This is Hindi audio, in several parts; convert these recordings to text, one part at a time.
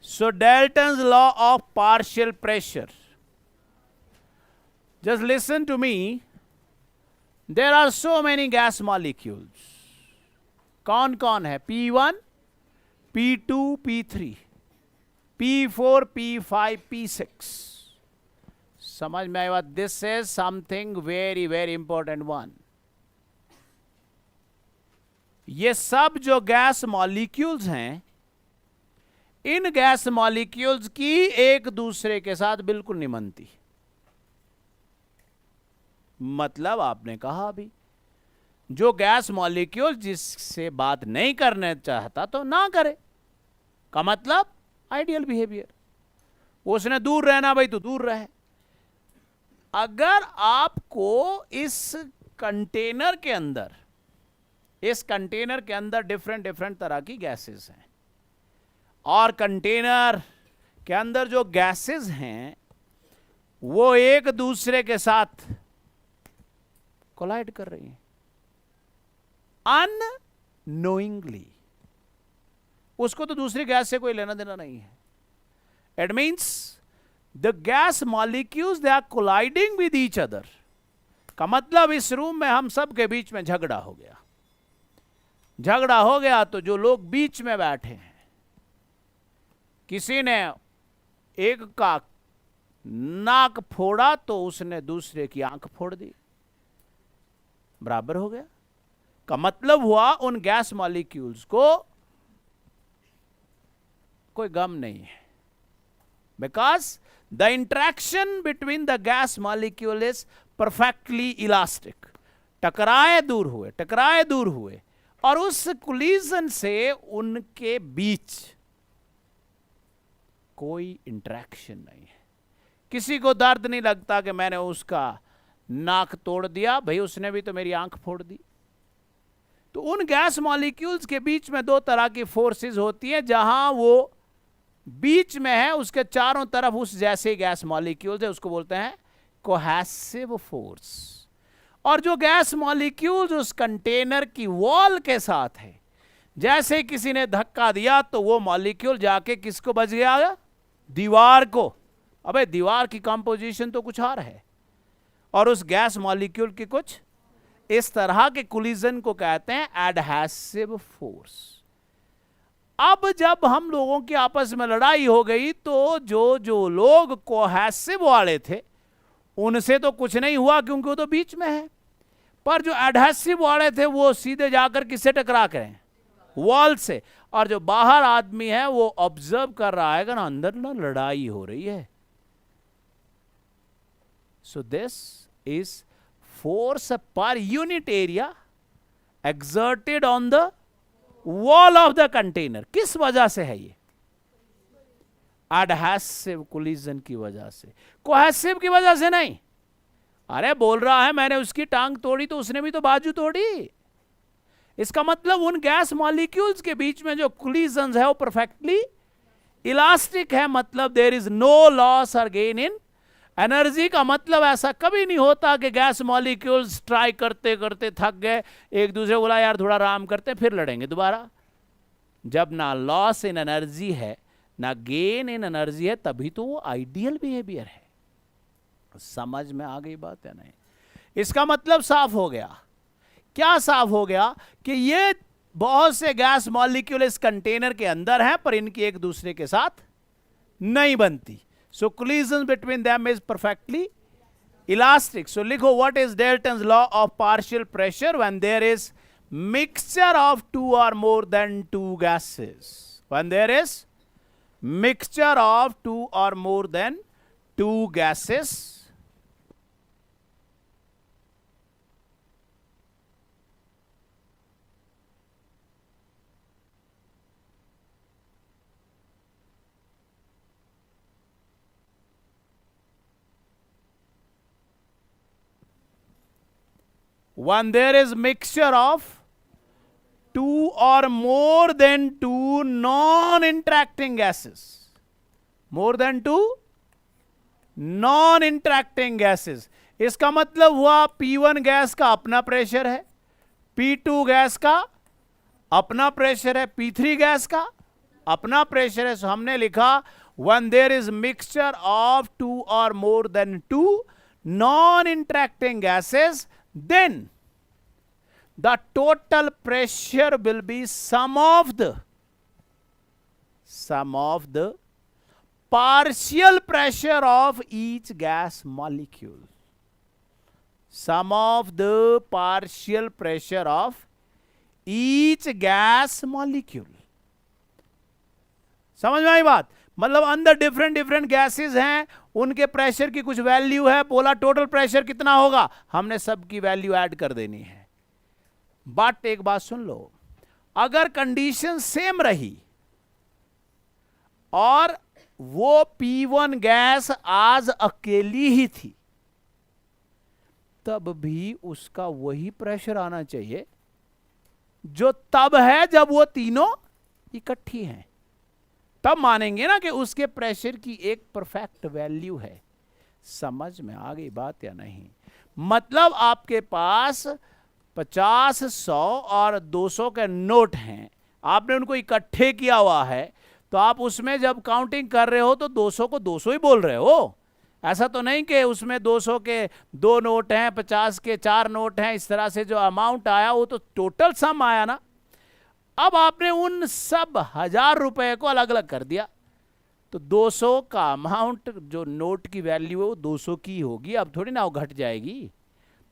So Dalton's law of partial pressure. Just listen to me. There are so many gas molecules. कौन कौन है? P1, P2, P3, P4, P5, P6. समझ में आया? This is something very very important one. ये सब जो गैस मॉलिक्यूल्स हैं, इन गैस मॉलिक्यूल्स की एक दूसरे के साथ बिल्कुल नहीं बनती. मतलब आपने कहा अभी, जो गैस मॉलिक्यूल जिससे बात नहीं करना चाहता तो ना करे, का मतलब आइडियल बिहेवियर. उसने दूर रहना, भाई तो दूर रहे. अगर आपको इस कंटेनर के अंदर डिफरेंट डिफरेंट तरह की गैसेस हैं, और कंटेनर के अंदर जो गैसेस हैं वो एक दूसरे के साथ कोलाइड कर रही हैं अननोइंगली. उसको तो दूसरी गैस से कोई लेना देना नहीं है. It means the gas molecules they are colliding with each other. का मतलब इस रूम में हम सब के बीच में झगड़ा हो गया तो जो लोग बीच में बैठे हैं, किसी ने एक का नाक फोड़ा तो उसने दूसरे की आंख फोड़ दी, बराबर हो गया. का मतलब हुआ उन गैस मॉलिक्यूल्स को कोई गम नहीं है, because the interaction between the gas molecule is perfectly elastic. टकराए दूर हुए और उस कोलिजन से उनके बीच कोई इंटरेक्शन नहीं है. किसी को दर्द नहीं लगता कि मैंने उसका नाक तोड़ दिया, भाई उसने भी तो मेरी आंख फोड़ दी. तो उन गैस मॉलिक्यूल्स के बीच में दो तरह की फोर्सेस होती हैं. जहां वो बीच में है उसके चारों तरफ उस जैसे गैस मॉलिक्यूल्स है, उसको बोलते हैं कोहेसिव फोर्स. और जो गैस मॉलिक्यूल्स उस कंटेनर की वॉल के साथ है, जैसे किसी ने धक्का दिया तो वो मॉलिक्यूल जाके किसको बच गया? दीवार को. अबे दीवार की कंपोजिशन तो कुछ और है, और उस गैस मॉलिक्यूल की कुछ इस तरह के कोलिजन को कहते हैं एडहेसिव फोर्स. अब जब हम लोगों की आपस में लड़ाई हो गई तो जो लोग कोहेसिव वाले थे उनसे तो कुछ नहीं हुआ क्योंकि वो तो बीच में है, पर जो एडहेसिव वाले थे वो सीधे जाकर किससे टकरा करें? वॉल से. और जो बाहर आदमी है वो ऑब्जर्व कर रहा है कि ना अंदर ना लड़ाई हो रही है. सो this is force per unit area exerted on the wall of the container. किस वजह से है ये? adhesive collision की वजह से. cohesive की वजह से नहीं. अरे बोल रहा है मैंने उसकी टांग तोड़ी तो उसने भी तो बाजू तोड़ी. इसका मतलब उन गैस मॉलिक्यूल्स के बीच में जो collisions है वो परफेक्टली इलास्टिक है. मतलब देयर इज नो लॉस और गेन इन एनर्जी. का मतलब ऐसा कभी नहीं होता कि गैस मॉलिक्यूल्स ट्राई करते करते थक गए, एक दूसरे को बोला यार थोड़ा आराम करते फिर लड़ेंगे दोबारा. जब ना लॉस इन एनर्जी है ना गेन इन एनर्जी है, तभी तो वो आइडियल बिहेवियर है. समझ में आ गई बात है नहीं? इसका मतलब साफ हो गया. क्या साफ हो गया? कि ये बहुत से गैस मॉलिक्यूल इस कंटेनर के अंदर हैं पर इनकी एक दूसरे के साथ नहीं बनती. So collision between them is perfectly elastic. So लिखो, what is Dalton's law of partial pressure when there is mixture of two or more than two gases? When there is mixture of two or more than two gases, when there is mixture of two or more than two non-interacting gases, more than two non-interacting gases. इसका मतलब हुआ P1 गैस का अपना प्रेशर है, P2 गैस का अपना प्रेशर है, P3 गैस का अपना प्रेशर है। सो हमने लिखा when there is mixture of two or more than two non-interacting gases, then the total pressure will be sum of the partial pressure of each gas molecule. Sum of the partial pressure of each gas molecule. समझ में आई बात? मतलब अंदर डिफरेंट डिफरेंट गैसेस हैं, उनके प्रेशर की कुछ वैल्यू है, बोला टोटल प्रेशर कितना होगा, हमने सबकी वैल्यू ऐड कर देनी है। बट एक बात सुन लो, अगर कंडीशन सेम रही और वो P1 गैस आज अकेली ही थी, तब भी उसका वही प्रेशर आना चाहिए जो तब है जब वो तीनों इकट्ठी हैं। तब मानेंगे ना कि उसके प्रेशर की एक परफेक्ट वैल्यू है। समझ में आ गई बात या नहीं? मतलब आपके पास 50, 100 और 200 के नोट हैं, आपने उनको इकट्ठे किया हुआ है, तो आप उसमें जब काउंटिंग कर रहे हो तो 200 को 200 ही बोल रहे हो। ऐसा तो नहीं कि उसमें 200 के 2 नोट हैं, 50 के 4 नोट हैं। इस तरह से जो अमाउंट आया वो तो टोटल सम आया ना। अब आपने उन सब 1000 रुपए को अलग अलग कर दिया, तो 200 का अमाउंट जो नोट की वैल्यू है वो 200 की होगी, अब थोड़ी ना वो घट जाएगी।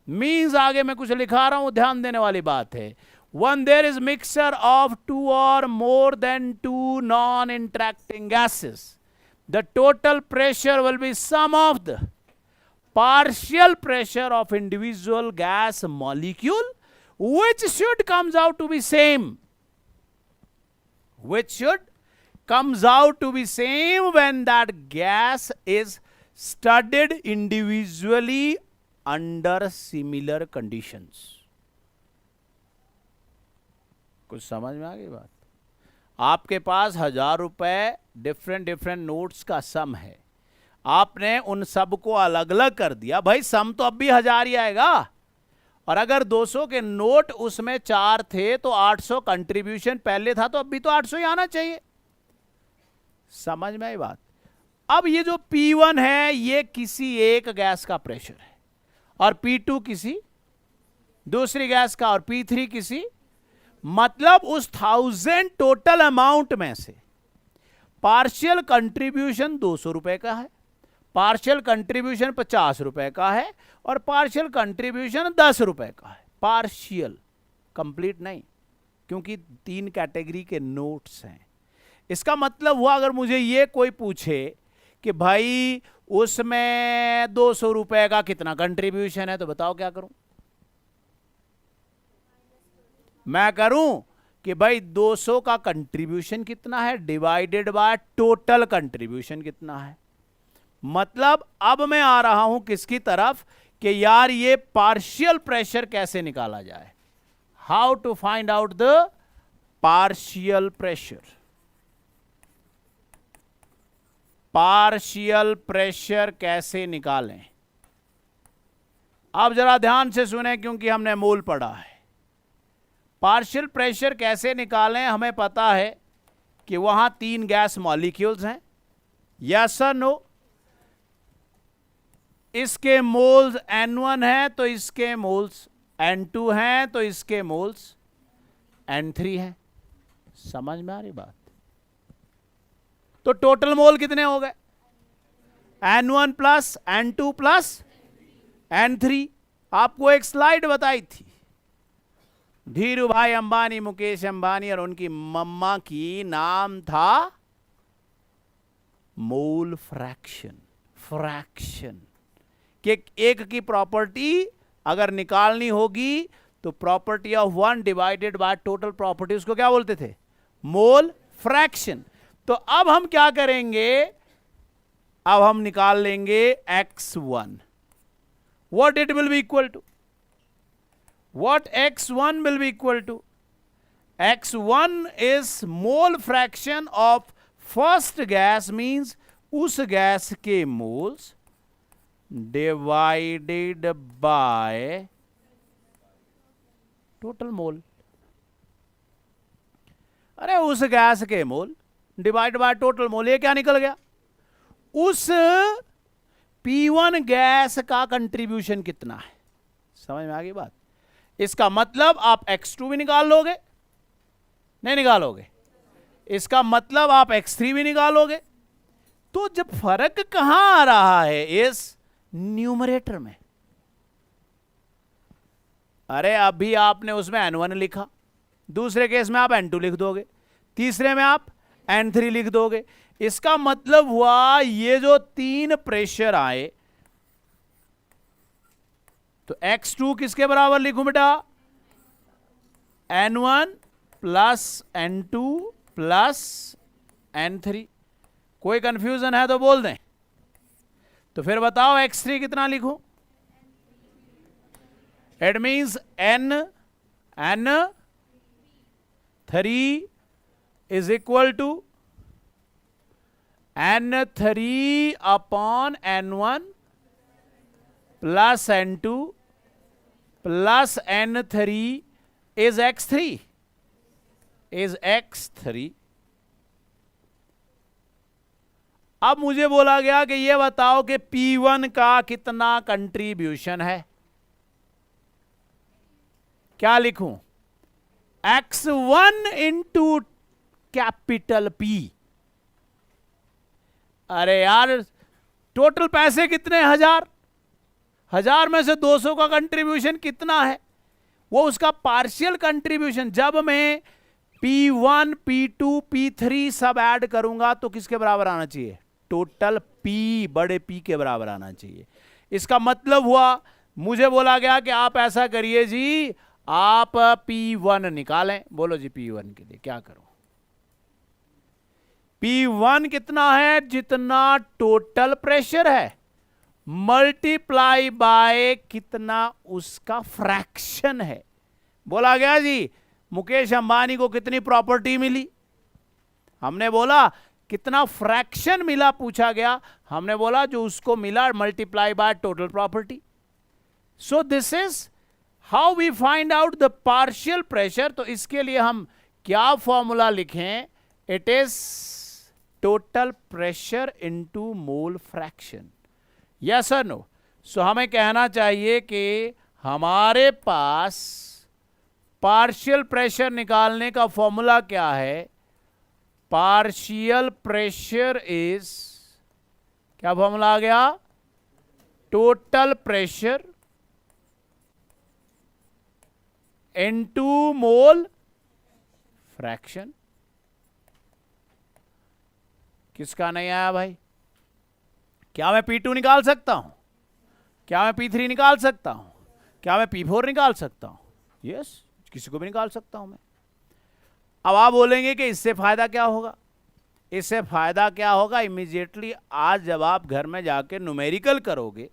मीन्स आगे मैं कुछ लिखा रहा हूं, ध्यान देने वाली बात है। When there is mixture of 2 or more than 2 non-interacting gases, the total pressure will be sum of the partial pressure of individual gas molecule, which should comes out to be same. Which should comes out to be same when that gas is studied individually under similar conditions. कुछ समझ में आ गई बात? आपके पास 1000 रुपए डिफरेंट डिफरेंट नोट्स का सम है, आपने उन सब को अलग अलग कर दिया, भाई सम तो अब भी 1000 ही आएगा। और अगर 200 के नोट उसमें 4 थे तो 800 कंट्रीब्यूशन पहले था, तो अब भी तो 800 ही आना चाहिए। समझ में आई बात? अब ये जो P1 है ये किसी एक गैस का प्रेशर है, और P2 किसी दूसरी गैस का, और P3 किसी, मतलब उस 1000 टोटल अमाउंट में से पार्शियल कंट्रीब्यूशन 200 रुपए का है, पार्शियल कंट्रीब्यूशन 50 रुपए का है, और पार्शियल कंट्रीब्यूशन 10 रुपए का है। पार्शियल, कंप्लीट नहीं, क्योंकि 3 कैटेगरी के नोट्स हैं। इसका मतलब हुआ अगर मुझे ये कोई पूछे कि भाई उसमें 200 रुपए का कितना कंट्रीब्यूशन है, तो बताओ क्या करूं? मैं करूं कि भाई 200 का कंट्रीब्यूशन कितना है डिवाइडेड बाय टोटल कंट्रीब्यूशन कितना है। मतलब अब मैं आ रहा हूं किसकी तरफ कि यार ये पार्शियल प्रेशर कैसे निकाला जाए, how to find out the partial pressure. Partial pressure कैसे निकालें? अब जरा ध्यान से सुने, क्योंकि हमने मोल पढ़ा है। पार्शियल प्रेशर कैसे निकालें? हमें पता है कि वहां 3 गैस मॉलिक्यूल्स हैं, यस और नो? इसके मोल्स N1 है तो इसके मोल्स N2 हैं, तो इसके मोल्स N3 हैं। समझ में आ रही बात? तो टोटल मोल कितने हो गए? N1 plus N2 plus N3। आपको एक स्लाइड बताई थी, धीरू भाई अंबानी, मुकेश अंबानी और उनकी मम्मा की नाम था मोल फ्रैक्शन। फ्रैक्शन कि एक की प्रॉपर्टी अगर निकालनी होगी तो property of 1 divided by total property, उसको क्या बोलते थे? Mole fraction. तो अब हम क्या करेंगे? अब हम निकाल लेंगे x1। What it will be equal to? What x1 will be equal to? x1 is mole fraction of first gas, means उस गैस के मोल्स divided by total मोल। अरे उस गैस के मोल डिवाइड बाय टोटल मोल। ये क्या निकल गया? उस P1 गैस का कंट्रीब्यूशन कितना है। समझ में आ गई बात? इसका मतलब आप X2 भी निकाल लोगे, नहीं निकालोगे? इसका मतलब आप X3 भी निकालोगे। तो जब फर्क कहां आ रहा है? इस न्यूमरेटर में। अरे अभी आपने उसमें N1 लिखा, दूसरे केस में आप N2 लिख दोगे, तीसरे में आप N3 लिख दोगे। इसका मतलब हुआ ये जो 3 प्रेशर आए, तो X2 किसके बराबर लिखूं बेटा? N1 plus N2 plus N3। कोई कंफ्यूजन है तो बोल दें। तो फिर बताओ X3 कितना लिखूं? It means N3 is equal to N3 upon N1 plus N2 plus N3 is X3 is X3। अब मुझे बोला गया कि ये बताओ कि P1 का कितना कंट्रीब्यूशन है। क्या लिखूं? X1 into capital P। अरे यार टोटल पैसे कितने? 1000। 1000 में से 200 का कंट्रीब्यूशन कितना है? वो उसका पार्शियल कंट्रीब्यूशन। जब मैं P1 P2 P3 सब ऐड करूंगा तो किसके बराबर आना चाहिए? टोटल P, बड़े P के बराबर आना चाहिए। इसका मतलब हुआ मुझे बोला गया कि आप ऐसा करिए जी, आप P1 निकालें। बोलो जी P1 के लिए क्या करूं? P1 कितना है? जितना टोटल प्रेशर है मल्टीप्लाई बाय कितना उसका फ्रैक्शन है। बोला गया जी मुकेश अंबानी को कितनी प्रॉपर्टी मिली? हमने बोला कितना फ्रैक्शन मिला, पूछा गया। हमने बोला जो उसको मिला multiply by total property. So this is how we find out the partial pressure. तो इसके लिए हम क्या फॉर्मूला लिखें? It is total pressure into mole fraction. Yes और नो? सो हमें कहना चाहिए कि हमारे पास पार्शियल प्रेशर निकालने का फॉर्मूला क्या है? पार्शियल प्रेशर इज, क्या फॉर्मूला आ गया? Total pressure into mole fraction. किसका नहीं आया भाई? क्या मैं P2 निकाल सकता हूं? क्या मैं P3 निकाल सकता हूं? क्या मैं P4 निकाल सकता हूं? यस, किसी को भी निकाल सकता हूं मैं। अब आप बोलेंगे कि इससे फायदा क्या होगा? इससे फायदा क्या होगा? इमीडिएटली आज जब आप घर में जाके न्यूमेरिकल करोगे,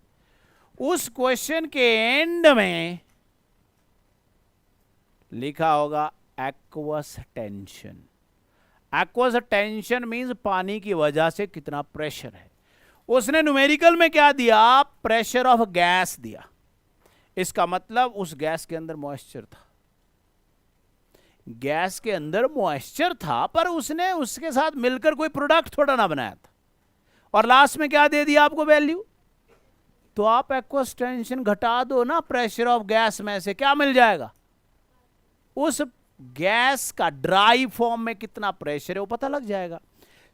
उस क्वेश्चन के एंड में लिखा होगा aqueous tension. Aqueous tension means पानी की वजह से कितना प्रेशर है। उसने न्यूमेरिकल में क्या दिया? प्रेशर ऑफ गैस दिया। इसका मतलब उस गैस के अंदर मॉइस्चर था। गैस के अंदर मॉइस्चर था, पर उसने उसके साथ मिलकर कोई प्रोडक्ट थोड़ा ना बनाया था। और लास्ट में क्या दे दिया आपको? वैल्यू। तो आप एक्वस टेंशन घटा दो ना प्रेशर ऑफ गैस में से, क्या मिल जाएगा? उस गैस का ड्राई फॉर्म में कितना प्रेशर है वो पता लग जाएगा।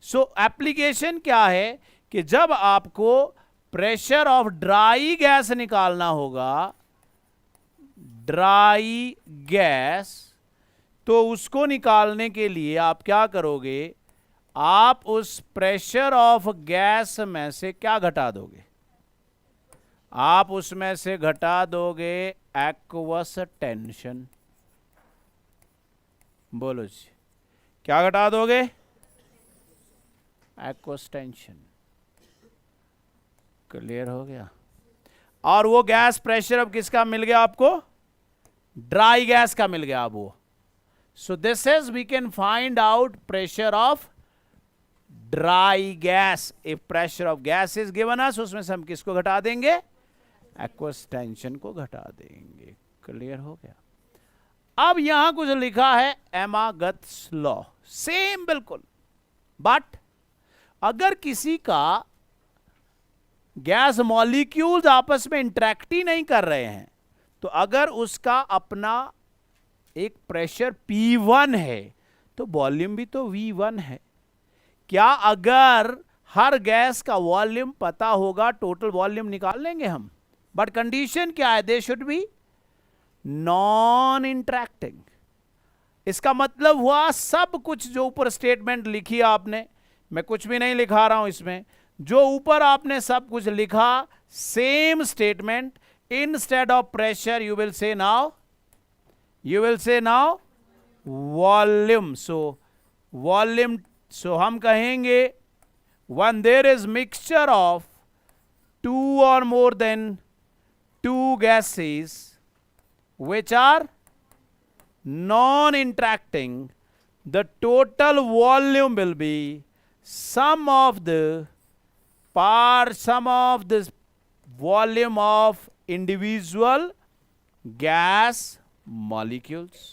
सो एप्लीकेशन क्या है कि जब आपको प्रेशर ऑफ ड्राई गैस निकालना होगा, ड्राई गैस, तो उसको निकालने के लिए आप क्या करोगे? आप उस प्रेशर ऑफ गैस में से क्या घटा दोगे? आप उसमें से घटा दोगे एक्वस टेंशन। बोलो जी, क्या घटा दोगे? Aqueous tension. क्लियर हो गया? और वो गैस प्रेशर अब किसका मिल गया आपको? ड्राई गैस का मिल गया अब वो। So this is, we can find out pressure of dry gas. If pressure of gas is given us, उसमें से हम किसको घटा देंगे? एक्वस टेंशन को घटा देंगे। क्लियर हो गया? अब यहां कुछ लिखा है एमागत्स लॉ, सेम बिल्कुल। बट अगर किसी का गैस मॉलिक्यूल्स आपस में इंटरेक्ट ही नहीं कर रहे हैं, तो अगर उसका अपना एक प्रेशर P1 है तो वॉल्यूम भी तो V1 है। क्या अगर हर गैस का वॉल्यूम पता होगा, टोटल वॉल्यूम निकाल लेंगे हम, बट कंडीशन क्या है, they should be non interacting. इसका मतलब हुआ सब कुछ जो ऊपर स्टेटमेंट लिखी आपने, मैं कुछ भी नहीं लिखा रहा हूं इसमें, जो ऊपर आपने सब कुछ लिखा, same statement, instead of pressure you will say now volume. So volume, so हम कहेंगे when there is mixture of two or more than two gases which are non-interacting, the total volume will be sum of the volume of individual gas molecules.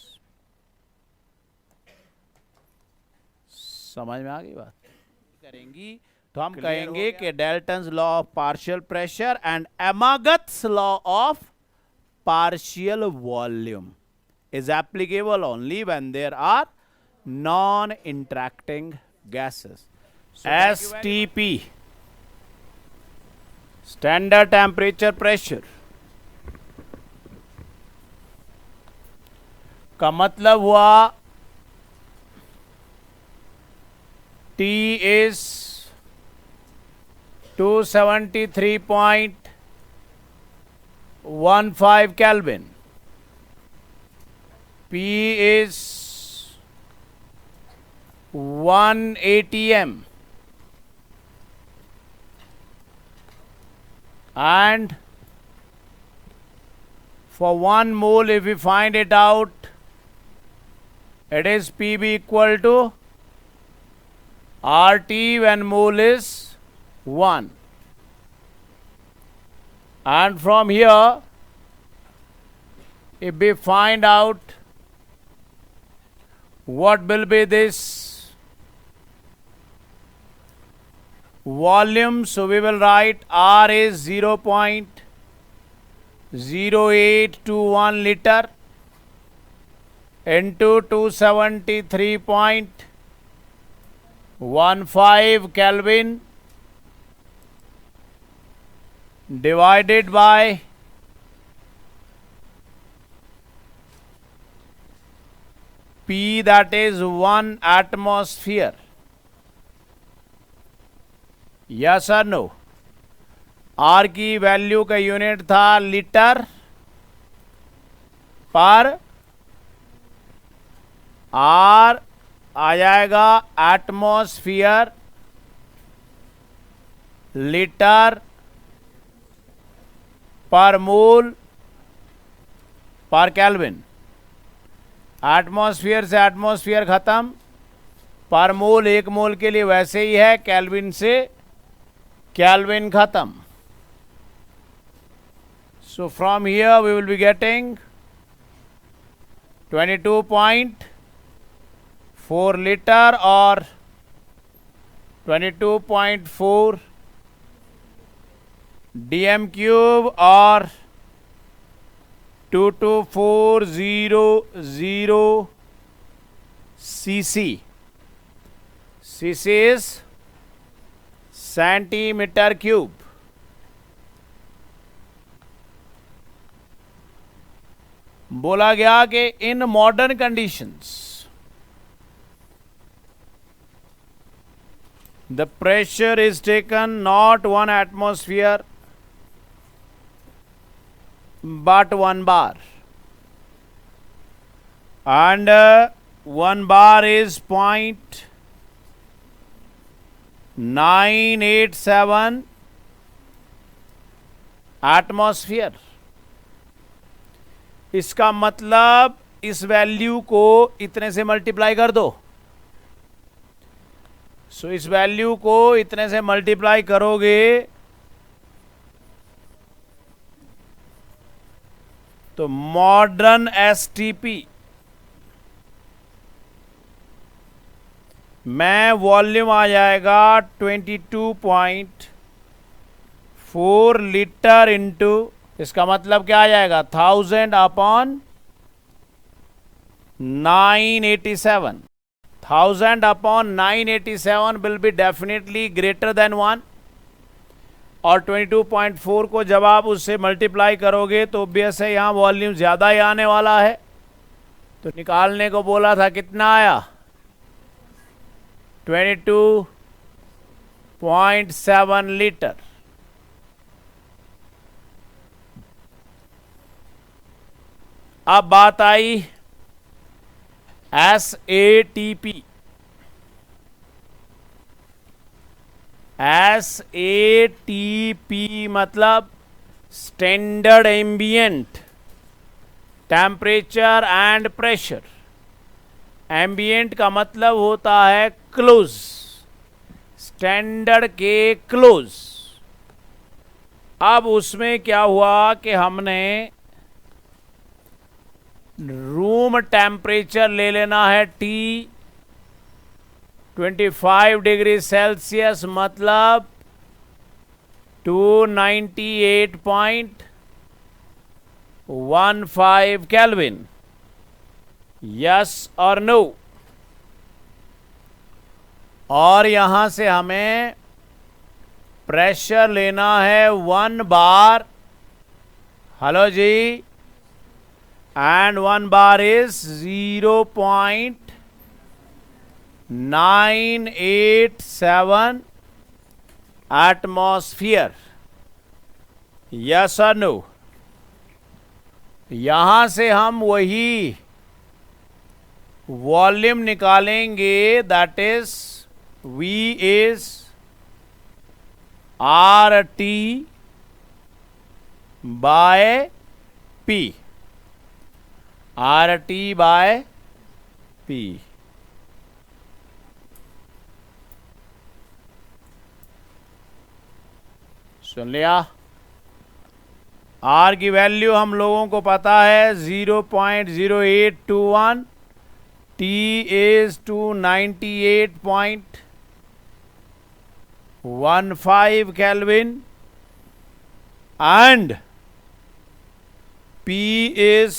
समझ में आ गई बात? करेंगी तो हम कहेंगे कि Dalton's law of partial pressure and Amagat's law of partial volume is applicable only when there are non-interacting gases. STP, standard temperature pressure, का मतलब हुआ T is 273.15 Kelvin. P is 1 atm and for 1 mole if we find it out, it is Pb equal to RT when mole is 1. And from here, if we find out what will be this volume, so we will write R is 0.0821 liter into 273.15 Kelvin divided by P, that is 1 atmosphere. Yes or no? R की वैल्यू का यूनिट था लीटर पर, R आ जाएगा एटमॉस्फियर लीटर पर मोल पर केल्विन। एटमॉस्फियर से एटमॉस्फियर खत्म, पर मोल 1 मोल के लिए वैसे ही है, केल्विन से केल्विन खत्म। So from here we will be getting 22.4 litre और 22.4 dm क्यूब और 22400 cc. cc is centimeter cube. बोला गया कि in modern conditions the pressure is taken not 1 atmosphere but 1 bar, and 1 bar is 0.987 atmosphere. इसका मतलब इस वैल्यू को इतने से मल्टीप्लाई कर दो। सो इस वैल्यू को इतने से मल्टीप्लाई करोगे तो मॉडर्न एसटीपी मैं वॉल्यूम आ जाएगा 22.4 लीटर इंटू, इसका मतलब क्या आ जाएगा 1000 upon 987. 1000 upon 987 will be definitely greater than 1. और 22.4 को जब आप उससे मल्टीप्लाई करोगे तो ऑब्वियस है यहाँ वॉल्यूम ज़्यादा ही आने वाला है. तो निकालने को बोला था, कितना आया 22.7 लीटर. अब बात आई SATP. SATP मतलब standard ambient temperature and pressure. Ambient का मतलब होता है क्लोज, स्टैंडर्ड के क्लोज. अब उसमें क्या हुआ कि हमने रूम टेम्परेचर ले लेना है T 25 डिग्री सेल्सियस मतलब 298.15 केल्विन. यस और नो. और यहां से हमें प्रेशर लेना है 1 बार. हेलो जी. and 1 bar is 0.987 atmosphere. Yes or no? यहां से हम वही वॉल्यूम निकालेंगे, that is V is RT by P. RT by P. सुन लिया. R की वैल्यू हम लोगों को पता है 0.0821. T is 298.15 Kelvin and P is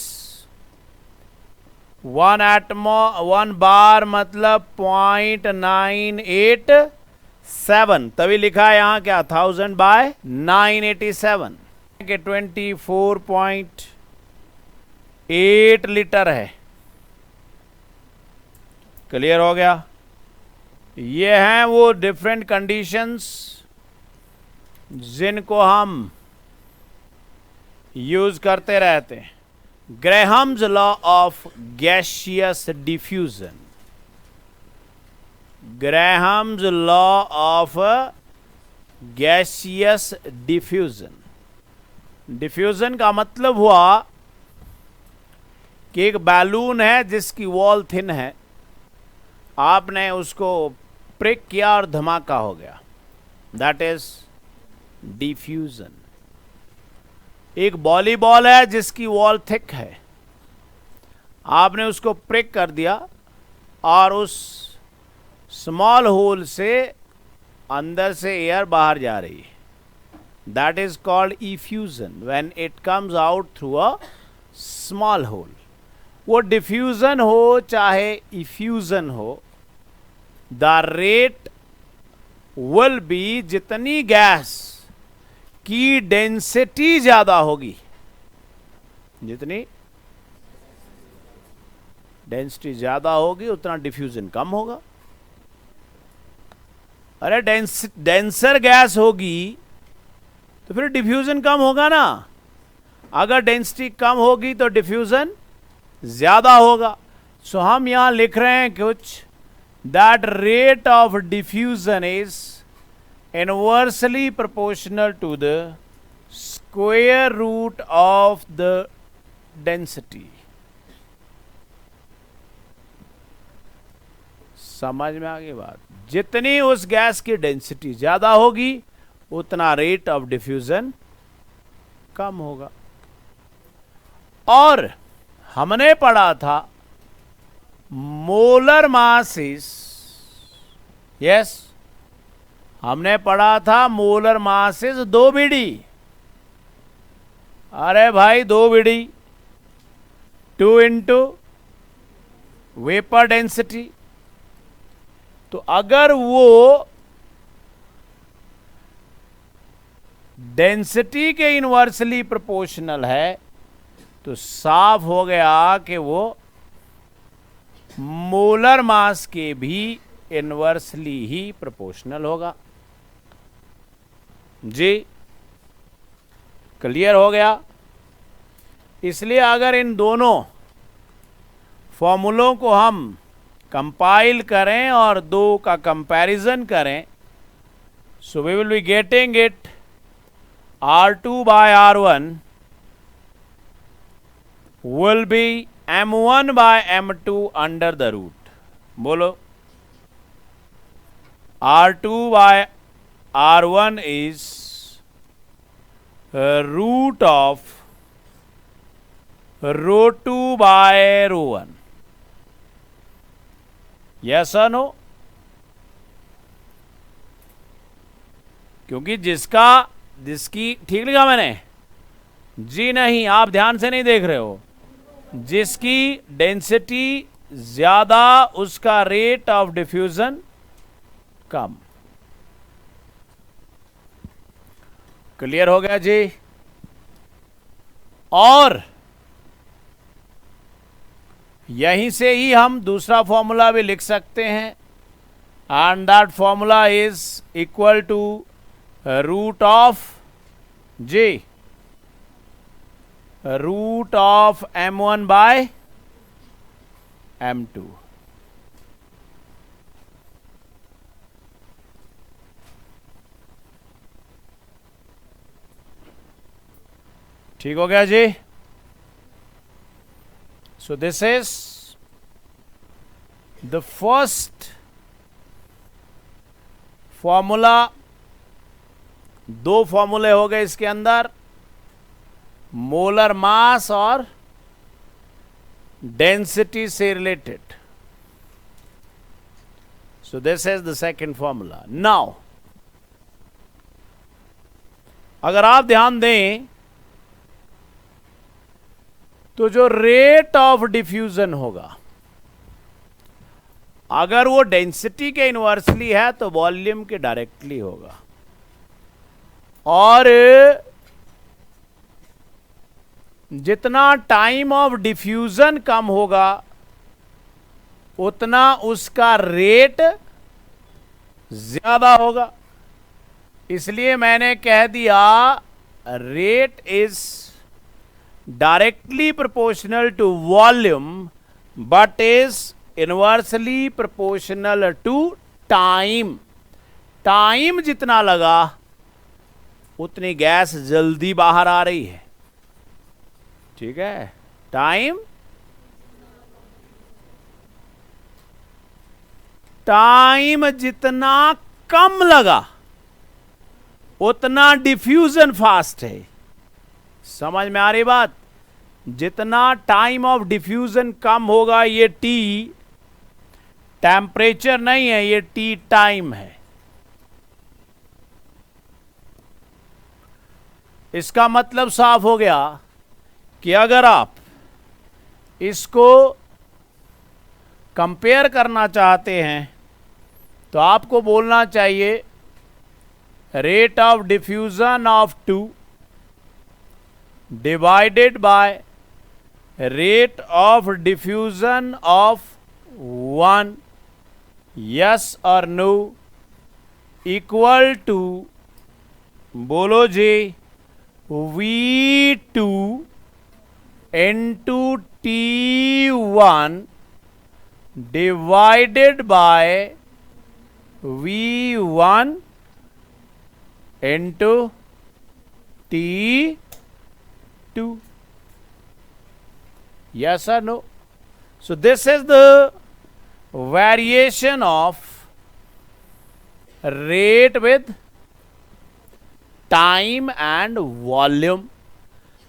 1 बार मतलब 0.987. तभी लिखा है यहां क्या 1000 बाय 987 के 24.8 लीटर है. क्लियर हो गया. ये हैं वो डिफरेंट कंडीशंस जिनको हम यूज करते रहते हैं. Graham's law of gaseous diffusion. Graham's law of gaseous diffusion. Diffusion का मतलब हुआ कि एक बैलून है जिसकी वॉल थिन है, आपने उसको प्रिक किया और धमाका हो गया, दैट इज डिफ्यूजन. एक वॉलीबॉल है जिसकी वॉल थिक है, आपने उसको प्रिक कर दिया और उस स्मॉल होल से अंदर से एयर बाहर जा रही है, that is called effusion when it comes out through a small hole. वो डिफ्यूजन हो चाहे इफ्यूजन हो, द रेट विल बी, जितनी गैस की डेंसिटी ज्यादा होगी, जितनी डेंसिटी ज्यादा होगी उतना डिफ्यूजन कम होगा. अरे डेंसर गैस होगी तो फिर डिफ्यूजन कम होगा ना. अगर डेंसिटी कम होगी तो डिफ्यूजन ज्यादा होगा. सो हम यहां लिख रहे हैं कुछ, that rate of diffusion is inversely proportional to the square root of the density. समझ में आ गई बात. जितनी उस गैस की डेंसिटी ज्यादा होगी उतना रेट ऑफ डिफ्यूजन कम होगा. और हमने पढ़ा था मोलर मास इज यस, हमने पढ़ा था मोलर मास इज 2 बीडी। अरे भाई 2 बीडी 2 इंटू वेपर डेंसिटी। तो अगर वो डेंसिटी के इनवर्सली प्रोपोर्शनल है तो साफ हो गया कि वो मोलर मास के भी इनवर्सली ही प्रोपोर्शनल होगा। जी क्लियर हो गया। इसलिए अगर इन दोनों फॉर्मूलों को हम कंपाइल करें और दो का कंपैरिजन करें, so we will be getting it R2 by R1 will be M1 by M2 under the root। बोलो, R2 by R1 is root of rho 2 by rho 1। Yes or no? क्योंकि जिसकी ठीक लिखा मैंने? जी नहीं, आप ध्यान से नहीं देख रहे हो। जिसकी डेंसिटी ज्यादा उसका rate of diffusion come. Clear हो गया जी। और यहीं से ही हम दूसरा फॉर्मूला भी लिख सकते हैं, and that formula is equal to root of G root of M1 by M2। ठीक हो गया जी। So this is the first formula. दो फॉर्मूले हो गए इसके अंदर, मोलर मास और डेंसिटी से related. So this is the second formula. Now अगर आप ध्यान दें तो जो रेट ऑफ डिफ्यूजन होगा, अगर वो डेंसिटी के इनवर्सली है तो वॉल्यूम के डायरेक्टली होगा, और जितना टाइम ऑफ डिफ्यूजन कम होगा उतना उसका रेट ज्यादा होगा। इसलिए मैंने कह दिया rate is directly proportional to volume but is inversely proportional to time. Time जितना लगा उतनी गैस जल्दी बाहर आ रही है। ठीक है, टाइम जितना कम लगा उतना डिफ्यूजन फास्ट है। समझ में आ रही बात? जितना टाइम ऑफ डिफ्यूजन कम होगा, ये टी टेम्परेचर नहीं है, ये टी टाइम है। इसका मतलब साफ हो गया कि अगर आप इसको कंपेयर करना चाहते हैं तो आपको बोलना चाहिए rate of diffusion of 2 divided by rate of diffusion of 1, yes और नो, इक्वल टू, बोलो जी, V2 into T1 divided by V1 into T2. Yes or no? So this is the variation of rate with time and volume.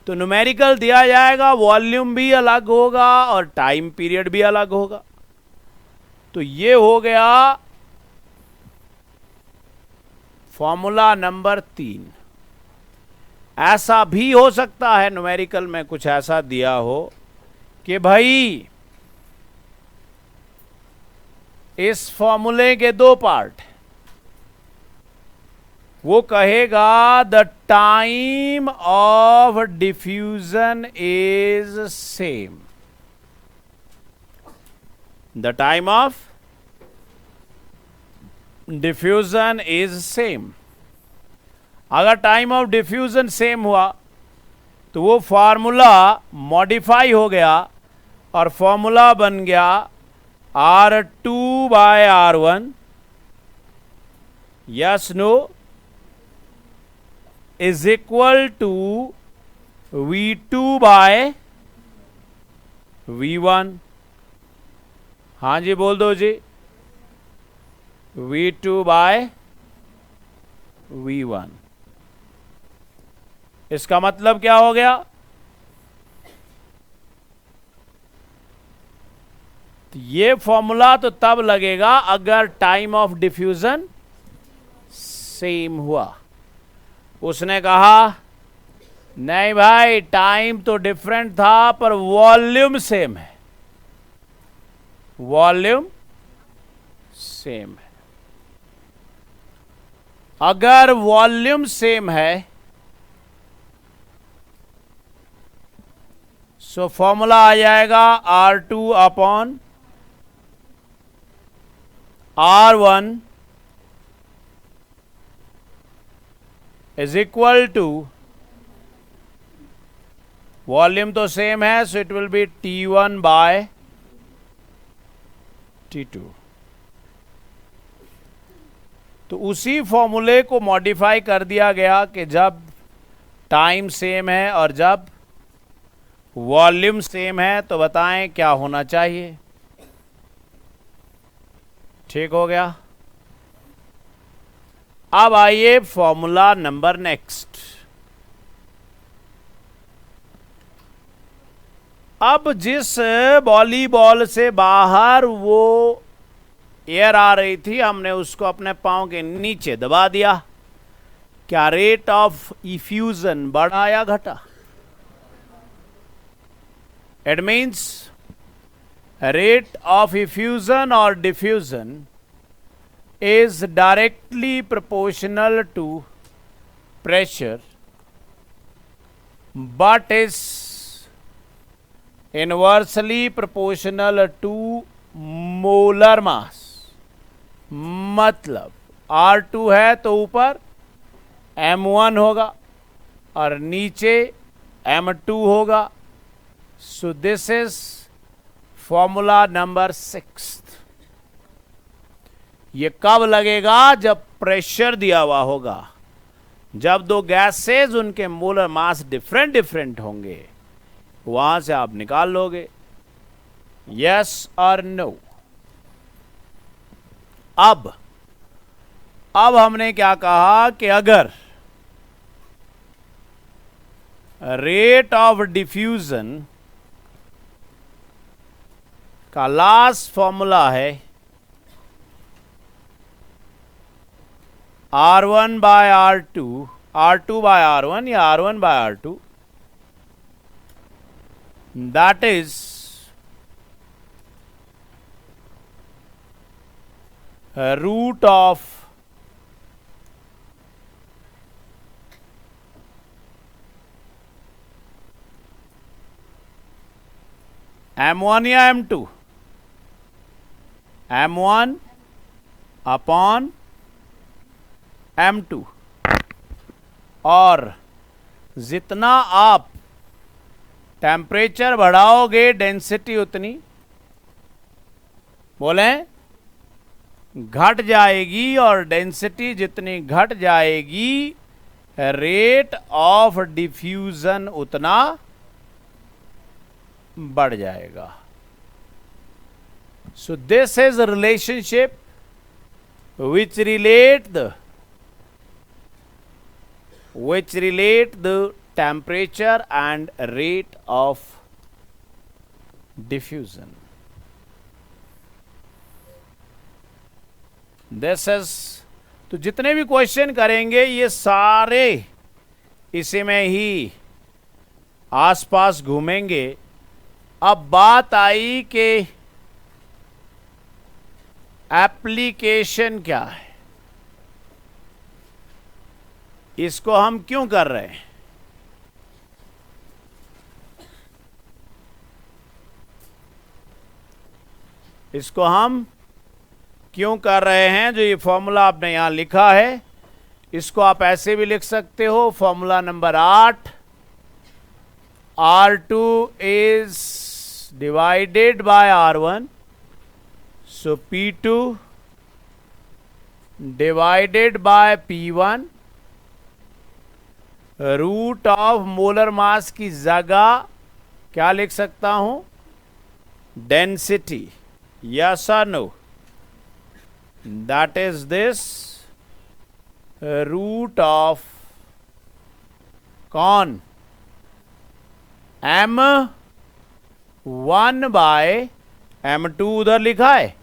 तो न्यूमेरिकल दिया जाएगा, वॉल्यूम भी अलग होगा और टाइम पीरियड भी अलग होगा। तो ये हो गया फॉर्मूला नंबर 3, ऐसा भी हो सकता है न्यूमेरिकल में कुछ ऐसा दिया हो कि भाई इस फॉर्मूले के 2 पार्ट, वो कहेगा the time of diffusion is same, the time of diffusion is same. अगर टाइम ऑफ डिफ्यूजन सेम हुआ तो वो फॉर्मूला मॉडिफाई हो गया और फॉर्मूला बन गया R2/R1, yes no, is equal to V2/V1। हाँ जी बोल दो जी, V2/V1। इसका मतलब क्या हो गया? तो ये फॉर्मूला तो तब लगेगा अगर टाइम ऑफ डिफ्यूजन सेम हुआ। उसने कहा नहीं भाई, टाइम तो डिफरेंट था पर वॉल्यूम सेम है, वॉल्यूम सेम है। अगर वॉल्यूम सेम है सो फॉर्मूला आ जाएगा R2/R1 is equal to, volume तो सेम है so it will B T1/T2। तो उसी फॉर्मूले को मॉडिफाई कर दिया गया कि जब टाइम सेम है और जब वॉल्यूम सेम है तो बताएं क्या होना चाहिए। ठीक हो गया। अब आइए फॉर्मूला नंबर नेक्स्ट। अब जिस वॉलीबॉल से बाहर वो एयर आ रही थी, हमने उसको अपने पांव के नीचे दबा दिया, क्या रेट ऑफ इफ्यूजन बढ़ा या घटा? It means rate of effusion और diffusion is directly proportional to pressure but is inversely proportional to molar mass। मतलब R2 है तो ऊपर M1 होगा और नीचे M2 होगा। सो दिस इज फॉर्मूला नंबर 6। ये कब लगेगा? जब प्रेशर दिया हुआ होगा, जब दो गैसेज उनके मोलर मास डिफरेंट डिफरेंट होंगे, वहां से आप निकाल लोगे। यस और नो। अब हमने क्या कहा कि अगर रेट ऑफ डिफ्यूजन का लास्ट फॉर्मूला है R1/R2, R2/R1 या R1/R2, that is root of M1 या M2, M1 अपॉन M2, और जितना आप टेम्परेचर बढ़ाओगे डेंसिटी उतनी बोले घट जाएगी, और डेंसिटी जितनी घट जाएगी रेट ऑफ डिफ्यूजन उतना बढ़ जाएगा। सो this is relationship which relate the temperature and rate of diffusion. This is तो जितने भी क्वेश्चन करेंगे ये सारे इसी में ही आसपास घूमेंगे। अब बात आई कि एप्लीकेशन क्या है, इसको हम क्यों कर रहे हैं। इसको हम क्यों कर रहे हैं, जो ये फॉर्मूला आपने यहां लिखा है इसको आप ऐसे भी लिख सकते हो। Formula number 8, R2 is divided by R1, so P2 divided by P1, root of molar mass की जगह क्या लिख सकता हूं, डेंसिटी। यस और no, that is this root of कौन, M1 बाय M2 उधर लिखा है,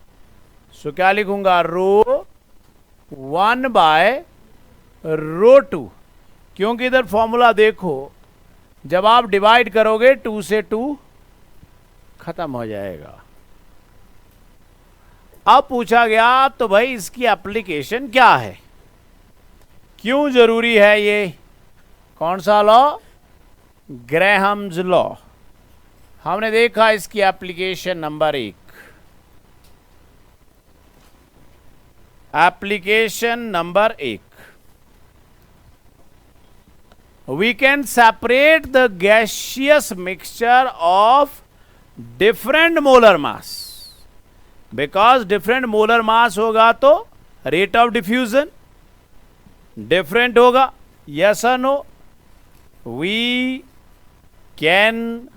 सो क्या लिखूंगा, रो 1 बाय रो 2, क्योंकि इधर फॉर्मूला देखो जब आप डिवाइड करोगे 2 से 2 खत्म हो जाएगा। अब पूछा गया तो भाई इसकी एप्लीकेशन क्या है, क्यों जरूरी है ये, कौन सा लॉ, ग्रेहम्स लॉ। हमने देखा इसकी application number 1, application number 1, we can separate the gaseous mixture of different molar mass, because different molar mass होगा तो rate of diffusion different होगा। yes or no, we can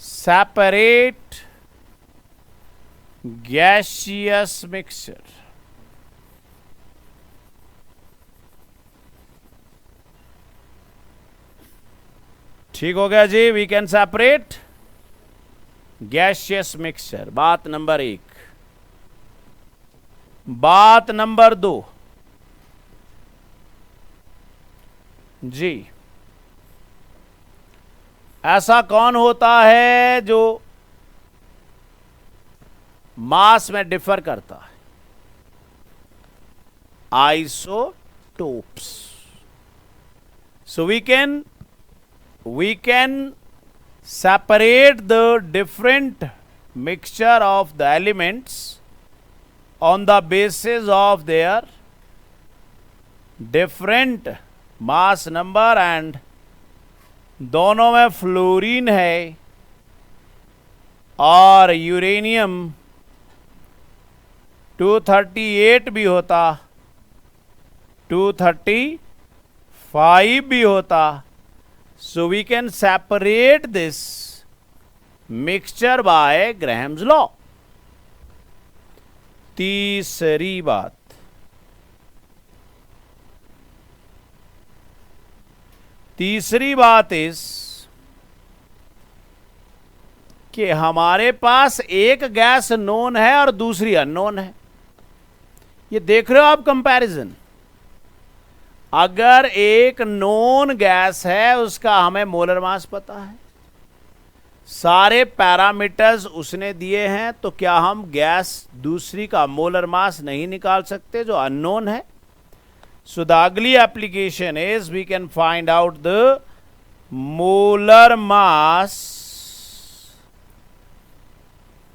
separate gaseous mixture। ठीक हो गया जी, we can separate gaseous mixture, बात नंबर 1। बात नंबर 2 जी, ऐसा कौन होता है जो मास में डिफर करता है, isotopes. So we can separate the different mixture of the elements on the basis of their different mass number, and दोनों में फ्लोरीन है और यूरेनियम 238 भी होता, 235 भी होता। So we can separate this mixture by Graham's law। तीसरी बात, तीसरी बात इस कि हमारे पास एक गैस नोन है और दूसरी अननोन है। ये देख रहे हो आप कंपैरिजन, अगर एक नोन गैस है उसका हमें मोलर मास पता है, सारे पैरामीटर्स उसने दिए हैं, तो क्या हम गैस दूसरी का मोलर मास नहीं निकाल सकते जो अननोन है। सो द अगली application is we can find out the molar mass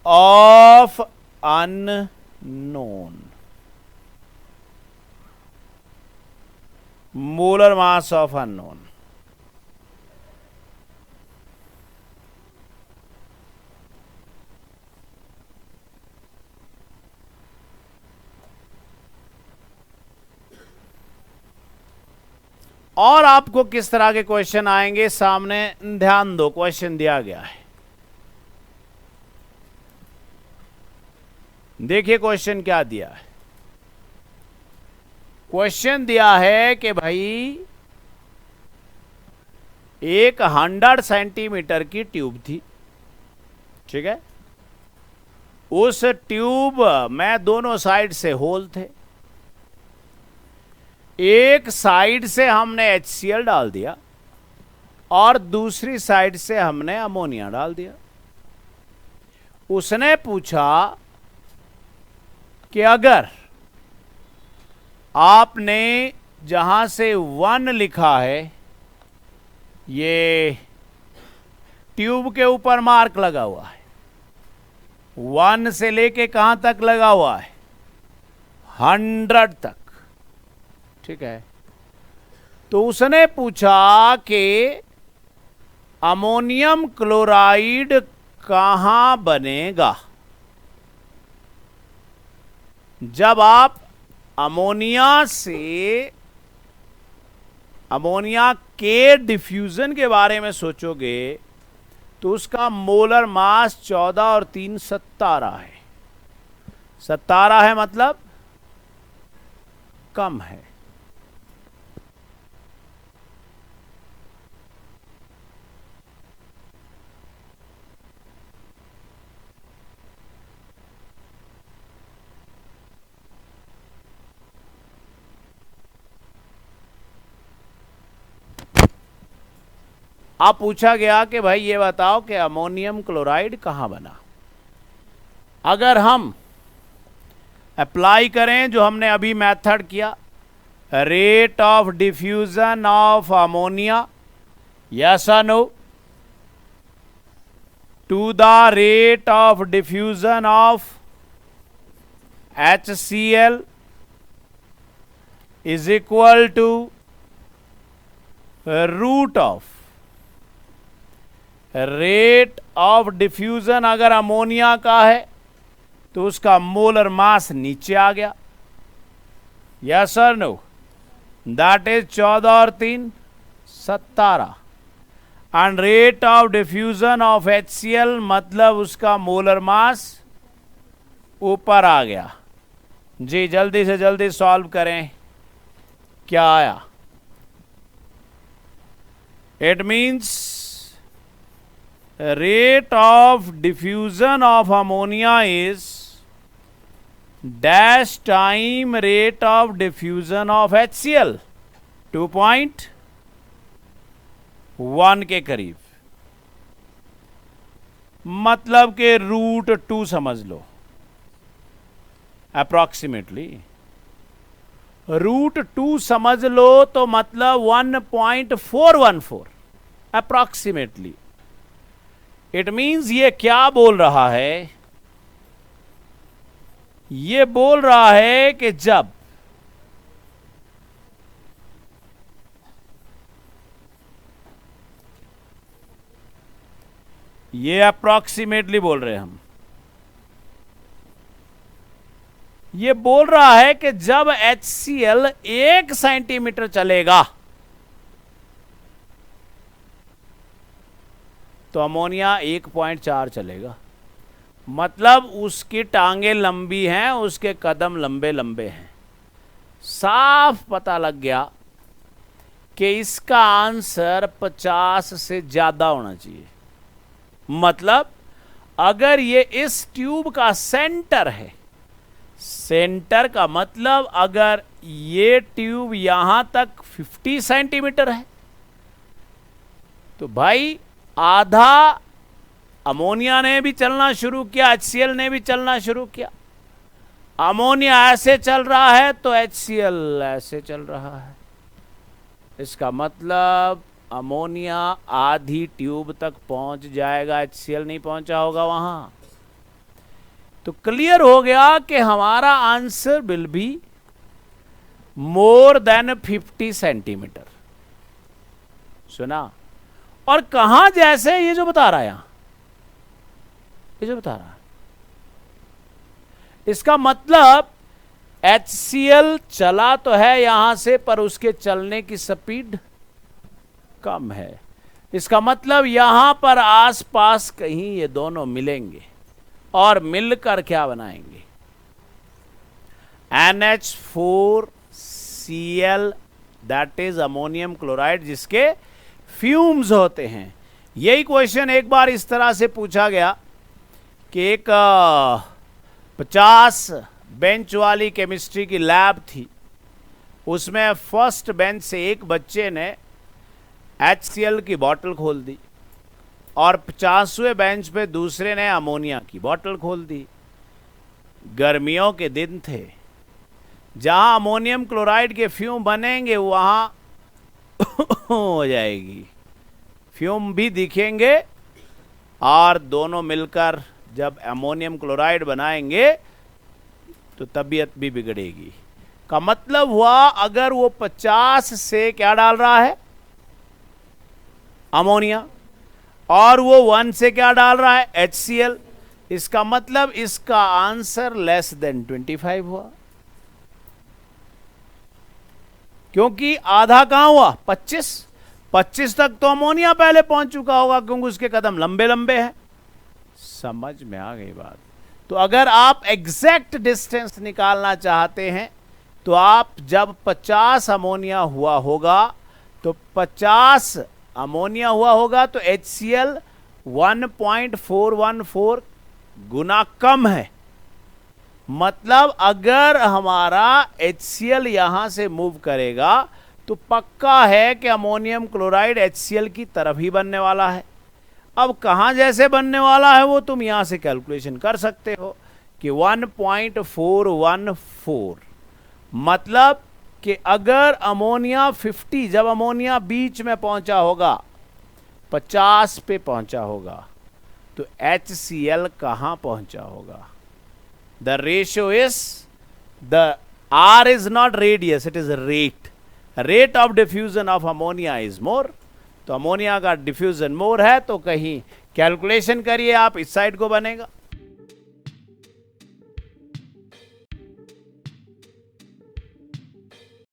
of unknown, molar mass of unknown. और आपको किस तरह के क्वेश्चन आएंगे सामने, ध्यान दो, क्वेश्चन दिया गया है, देखिए क्वेश्चन क्या दिया है। क्वेश्चन दिया है कि भाई एक 100 सेंटीमीटर की ट्यूब थी, ठीक है, उस ट्यूब में दोनों साइड से होल थे, एक साइड से हमने HCl डाल दिया और दूसरी साइड से हमने अमोनिया डाल दिया। उसने पूछा कि अगर आपने जहां से 1 लिखा है, ये ट्यूब के ऊपर मार्क लगा हुआ है, 1 से लेके कहां तक लगा हुआ है? 100 तक, ठीक है। तो उसने पूछा कि अमोनियम क्लोराइड कहां बनेगा जब आप अमोनिया के डिफ्यूजन के बारे में सोचोगे तो उसका मोलर मास 14 और 3 17 है। 17 है मतलब कम है। आप पूछा गया कि भाई ये बताओ कि अमोनियम क्लोराइड कहां बना। अगर हम अप्लाई करें जो हमने अभी मेथड किया, rate of diffusion of ammonia, yes और no, to the rate of diffusion of HCl is equal to root of rate of diffusion. अगर अमोनिया का है तो उसका मोलर मास नीचे आ गया, यस और नो, दैट इज 14 और 3 17। And rate of diffusion of HCl मतलब उसका मोलर मास ऊपर आ गया। जी जल्दी से जल्दी सॉल्व करें, क्या आया? It means rate of diffusion of ammonia is dash time rate of diffusion of HCl 2.1 के करीब, मतलब के √2 समझ लो अप्रॉक्सीमेटली। √2 समझ लो तो मतलब 1.414 अप्रॉक्सीमेटली। इट मीन्स ये क्या बोल रहा है? ये बोल रहा है कि जब ये अप्रॉक्सीमेटली बोल रहे हैं हम, ये बोल रहा है कि जब HCl 1 सेंटीमीटर चलेगा तो अमोनिया 1.4 चलेगा। मतलब उसकी टांगें लंबी हैं, उसके कदम लंबे लंबे हैं। साफ पता लग गया कि इसका आंसर 50 से ज्यादा होना चाहिए। मतलब अगर ये इस ट्यूब का सेंटर है, सेंटर का मतलब अगर ये ट्यूब यहां तक 50 सेंटीमीटर है तो भाई आधा अमोनिया ने भी चलना शुरू किया, HCl ने भी चलना शुरू किया। अमोनिया ऐसे चल रहा है तो HCl ऐसे चल रहा है। इसका मतलब अमोनिया आधी ट्यूब तक पहुंच जाएगा, HCl नहीं पहुंचा होगा वहां। तो क्लियर हो गया कि हमारा answer will be more than 50 centimetre. सुना? और कहां जैसे ये जो बता रहा है, यहां ये जो बता रहा है, इसका मतलब HCl चला तो है यहां से, पर उसके चलने की स्पीड कम है। इसका मतलब यहां पर आसपास कहीं ये दोनों मिलेंगे और मिलकर क्या बनाएंगे? NH4Cl, that is ammonium chloride, जिसके फ्यूम्स होते हैं। यही क्वेश्चन एक बार इस तरह से पूछा गया कि एक 50 बेंच वाली केमिस्ट्री की लैब थी उसमें फर्स्ट बेंच से एक बच्चे ने HCl की बोतल खोल दी और 50वें बेंच पे दूसरे ने अमोनिया की बोतल खोल दी। गर्मियों के दिन थे, जहां अमोनियम क्लोराइड के फ्यूम बनेंगे वहां हो जाएगी, फ्यूम भी दिखेंगे और दोनों मिलकर जब अमोनियम क्लोराइड बनाएंगे तो तबीयत भी बिगड़ेगी। का मतलब हुआ अगर वो 50 से क्या डाल रहा है, अमोनिया, और वो 1 से क्या डाल रहा है, HCl, इसका मतलब इसका आंसर लेस देन 25 हुआ, क्योंकि आधा कहां हुआ, 25 तक तो अमोनिया पहले पहुंच चुका होगा क्योंकि उसके कदम लंबे लंबे हैं। समझ में आ गई बात? तो अगर आप एग्जैक्ट डिस्टेंस निकालना चाहते हैं तो आप जब 50 अमोनिया हुआ होगा तो 50 अमोनिया हुआ होगा तो HCl 1.414 गुना कम है। मतलब अगर हमारा HCl यहां से मूव करेगा तो पक्का है कि अमोनियम क्लोराइड HCl की तरफ ही बनने वाला है। अब कहां जैसे बनने वाला है वो तुम यहां से कैलकुलेशन कर सकते हो कि 1.414, मतलब कि अगर अमोनिया 50, जब अमोनिया बीच में पहुंचा होगा 50 पे पहुंचा होगा तो HCl कहां पहुंचा होगा? The ratio is, the R is not radius, it is rate. Rate of diffusion of ammonia is more. तो अमोनिया का डिफ्यूजन मोर है तो कहीं कैलकुलेशन करिए आप, इस साइड को बनेगा।